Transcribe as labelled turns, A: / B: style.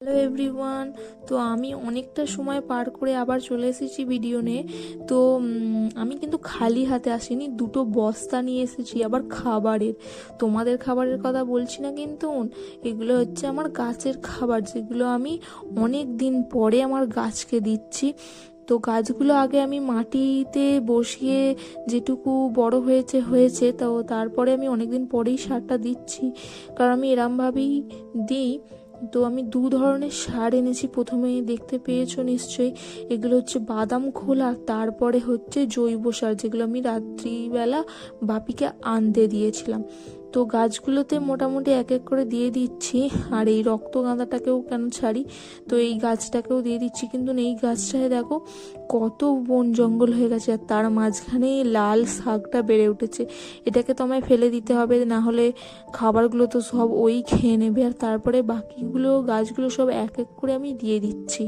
A: Hello everyone. তো আমি অনেকটা সময় পার করে আবার চলে এসেছি ভিডিও নিয়ে। তো আমি কিন্তু খালি হাতে আসিনি, দুটো বস্তা নিয়ে এসেছি আবার খাবারের। তোমাদের খাবারের কথা বলছি না কিন্তু, এগুলো হচ্ছে আমার গাছের খাবার, যেগুলো আমি অনেক দিন পরে আমার গাছকে দিচ্ছি। তো গাছগুলো আগে আমি মাটিতে বসিয়ে যেটুকু বড় হয়েছে হয়েছে, তো তারপরে আমি অনেকদিন পরেই সারটা দিচ্ছি, কারণ আমি এরমভাবেই দিই। তো আমি দু ধরনের সার এনেছি, প্রথমে দেখতে পেয়েছো নিশ্চয়ই। এগুলো হচ্ছে বাদাম খোলা, তারপরে হচ্ছে জৈব সার, যেগুলো আমি রাত্রিবেলা বাপিকে আনতে দিয়েছিলাম। তো গাছগুলোতে মোটামুটি এক এক করে দিয়ে দিচ্ছি। আর এই রক্তগাঁদাটাকেও কেন ছাড়ি, তো এই গাছটাকেও দিয়ে দিচ্ছি। কিন্তু এই গাছটায় দেখো কত বন জঙ্গল হয়ে গেছে, আর তার মাঝখানে লাল শাকটা বেড়ে উঠেছে। এটাকে তো আমায় ফেলে দিতে হবে, না হলে খাবারগুলো তো সব ওই খেয়ে নেবে। আর তারপরে বাকিগুলো গাছগুলো সব এক এক করে আমি দিয়ে দিচ্ছি।